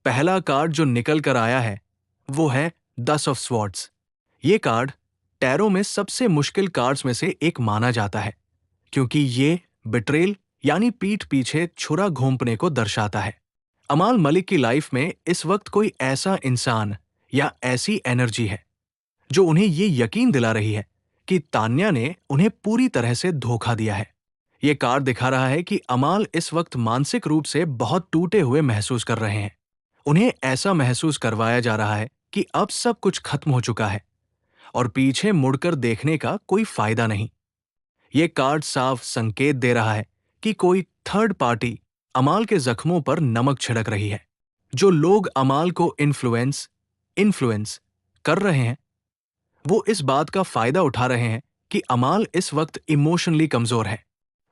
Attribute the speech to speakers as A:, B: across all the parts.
A: पहला कार्ड जो निकल कर आया है वो है 10 ऑफ स्वॉर्ड्स। ये कार्ड टैरो में सबसे मुश्किल कार्ड्स में से एक माना जाता है क्योंकि ये बिट्रेल यानी पीठ पीछे छुरा घोंपने को दर्शाता है। अमाल मलिक की लाइफ में इस वक्त कोई ऐसा इंसान या ऐसी एनर्जी है जो उन्हें ये यकीन दिला रही है कि तान्या ने उन्हें पूरी तरह से धोखा दिया है। ये कार्ड दिखा रहा है कि अमाल इस वक्त मानसिक रूप से बहुत टूटे हुए महसूस कर रहे हैं। उन्हें ऐसा महसूस करवाया जा रहा है कि अब सब कुछ खत्म हो चुका है और पीछे मुड़कर देखने का कोई फायदा नहीं। ये कार्ड साफ संकेत दे रहा है कि कोई थर्ड पार्टी अमाल के जख्मों पर नमक छिड़क रही है। जो लोग अमाल को इन्फ्लुएंस कर रहे हैं वो इस बात का फायदा उठा रहे हैं कि अमाल इस वक्त इमोशनली कमजोर है।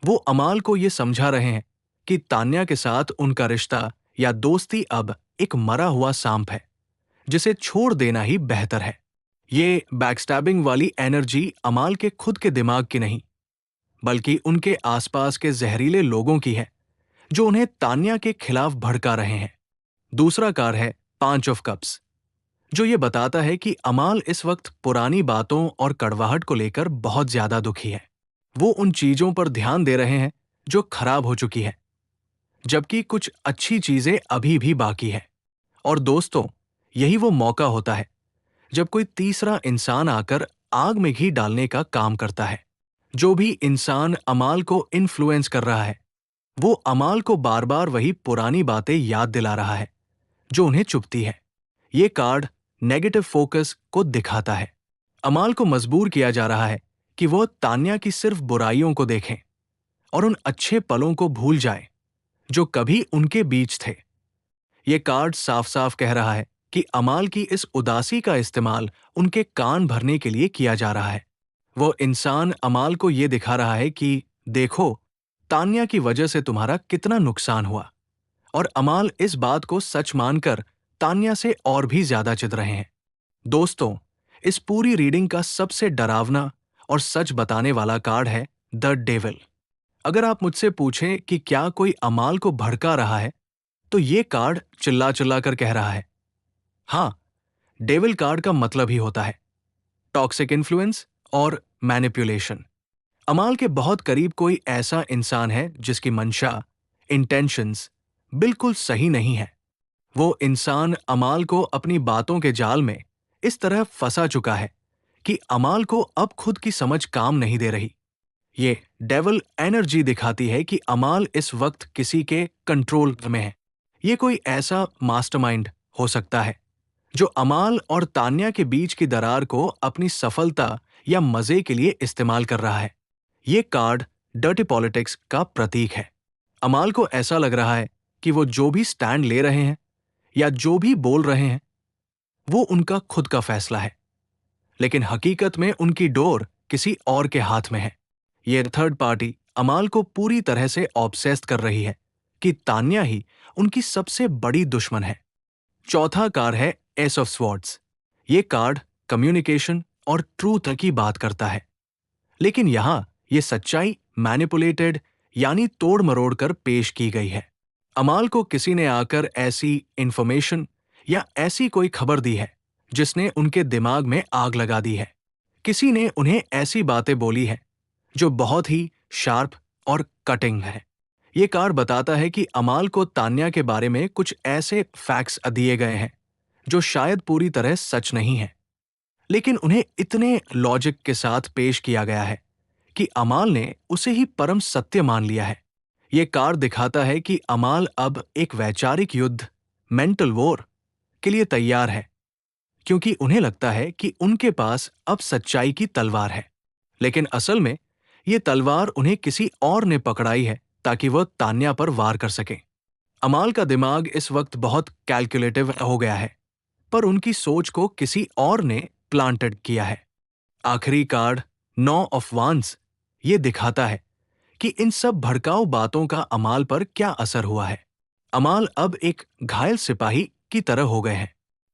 A: वो अमाल को ये समझा रहे हैं कि तान्या के साथ उनका रिश्ता या दोस्ती अब एक मरा हुआ सांप है जिसे छोड़ देना ही बेहतर है। ये बैकस्टैबिंग वाली एनर्जी अमाल के खुद के दिमाग की नहीं बल्कि उनके आसपास के जहरीले लोगों की है जो उन्हें तान्या के खिलाफ भड़का रहे हैं। दूसरा कार्ड है 5 ऑफ कप्स जो ये बताता है कि अमाल इस वक्त पुरानी बातों और कड़वाहट को लेकर बहुत ज्यादा दुखी है। वो उन चीजों पर ध्यान दे रहे हैं जो खराब हो चुकी है जबकि कुछ अच्छी चीजें अभी भी बाकी है। और दोस्तों, यही वो मौका होता है जब कोई तीसरा इंसान आकर आग में घी डालने का काम करता है। जो भी इंसान अमाल को इन्फ्लुएंस कर रहा है वो अमाल को बार बार वही पुरानी बातें याद दिला रहा है जो उन्हें चुभती है। ये कार्ड नेगेटिव फोकस को दिखाता है। अमाल को मजबूर किया जा रहा है कि वो तान्या की सिर्फ बुराइयों को देखें और उन अच्छे पलों को भूल जाए जो कभी उनके बीच थे। ये कार्ड साफ साफ कह रहा है कि अमाल की इस उदासी का इस्तेमाल उनके कान भरने के लिए किया जा रहा है। वो इंसान अमाल को ये दिखा रहा है कि देखो, तान्या की वजह से तुम्हारा कितना नुकसान हुआ, और अमाल इस बात को सच मानकर तान्या से और भी ज्यादा चिढ़ रहे हैं। दोस्तों, इस पूरी रीडिंग का सबसे डरावना और सच बताने वाला कार्ड है द डेविल। अगर आप मुझसे पूछें कि क्या कोई अमाल को भड़का रहा है तो ये कार्ड चिल्ला चिल्ला कर कह रहा है हाँ। डेविल कार्ड का मतलब ही होता है टॉक्सिक इन्फ्लुएंस और मैनिपुलेशन। अमाल के बहुत करीब कोई ऐसा इंसान है जिसकी मंशा, इंटेंशंस बिल्कुल सही नहीं है। वो इंसान अमाल को अपनी बातों के जाल में इस तरह फंसा चुका है कि अमाल को अब खुद की समझ काम नहीं दे रही। ये डेविल एनर्जी दिखाती है कि अमाल इस वक्त किसी के कंट्रोल में है। ये कोई ऐसा मास्टरमाइंड हो सकता है जो अमाल और तान्या के बीच की दरार को अपनी सफलता या मजे के लिए इस्तेमाल कर रहा है। ये कार्ड डर्टी पॉलिटिक्स का प्रतीक है। अमाल को ऐसा लग रहा है कि वो जो भी स्टैंड ले रहे हैं या जो भी बोल रहे हैं वो उनका खुद का फैसला है, लेकिन हकीकत में उनकी डोर किसी और के हाथ में है। ये थर्ड पार्टी अमाल को पूरी तरह से ऑब्सेस्ड कर रही है कि तान्या ही उनकी सबसे बड़ी दुश्मन है। चौथा कार्ड है एस ऑफ स्वॉर्ड्स। ये कार्ड कम्युनिकेशन और ट्रूथ की बात करता है, लेकिन यहां ये सच्चाई मैनिपुलेटेड यानी तोड़ मरोड़ कर पेश की गई है। अमाल को किसी ने आकर ऐसी इंफॉर्मेशन या ऐसी कोई खबर दी है जिसने उनके दिमाग में आग लगा दी है। किसी ने उन्हें ऐसी बातें बोली है जो बहुत ही शार्प और कटिंग है। ये कार्ड बताता है कि अमाल को तान्या के बारे में कुछ ऐसे फैक्ट्स दिए गए हैं जो शायद पूरी तरह सच नहीं है, लेकिन उन्हें इतने लॉजिक के साथ पेश किया गया है कि अमाल ने उसे ही परम सत्य मान लिया है। ये कार्ड दिखाता है कि अमाल अब एक वैचारिक युद्ध, मेंटल वॉर के लिए तैयार है, क्योंकि उन्हें लगता है कि उनके पास अब सच्चाई की तलवार है, लेकिन असल में ये तलवार उन्हें किसी और ने पकड़ाई है ताकि वह तान्या पर वार कर सके। अमाल का दिमाग इस वक्त बहुत कैलकुलेटिव हो गया है, पर उनकी सोच को किसी और ने प्लांटेड किया है। आखिरी कार्ड 9 ऑफ वांड्स ये दिखाता है कि इन सब भड़काऊ बातों का अमाल पर क्या असर हुआ है। अमाल अब एक घायल सिपाही की तरह हो गए हैं।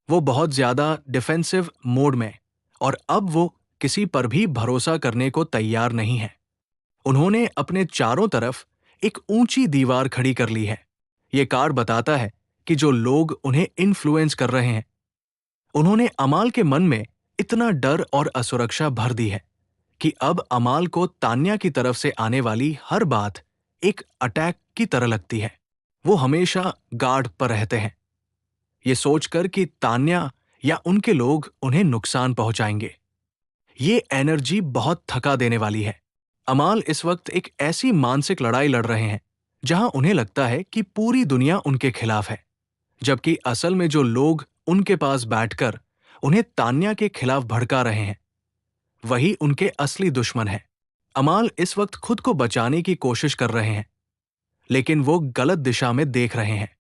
A: वो बहुत ज्यादा डिफेंसिव मोड में, और अब वो किसी पर भी भरोसा करने को तैयार नहीं है। उन्होंने अपने चारों तरफ एक ऊंची दीवार खड़ी कर ली है। ये कार्ड बताता है कि जो लोग उन्हें इन्फ्लुएंस कर रहे हैं, उन्होंने अमाल के मन में इतना डर और असुरक्षा भर दी है कि अब अमाल को तान्या की तरफ से आने वाली हर बात एक अटैक की तरह लगती है। वो हमेशा गार्ड पर रहते हैं, ये सोचकर कि तान्या या उनके लोग उन्हें नुकसान पहुंचाएंगे। ये एनर्जी बहुत थका देने वाली है। अमाल इस वक्त एक ऐसी मानसिक लड़ाई लड़ रहे हैं जहां उन्हें लगता है कि पूरी दुनिया उनके खिलाफ है, जबकि असल में जो लोग उनके पास बैठकर उन्हें तान्या के खिलाफ भड़का रहे हैं, वही उनके असली दुश्मन हैं। अमाल इस वक्त खुद को बचाने की कोशिश कर रहे हैं, लेकिन वो गलत दिशा में देख रहे हैं।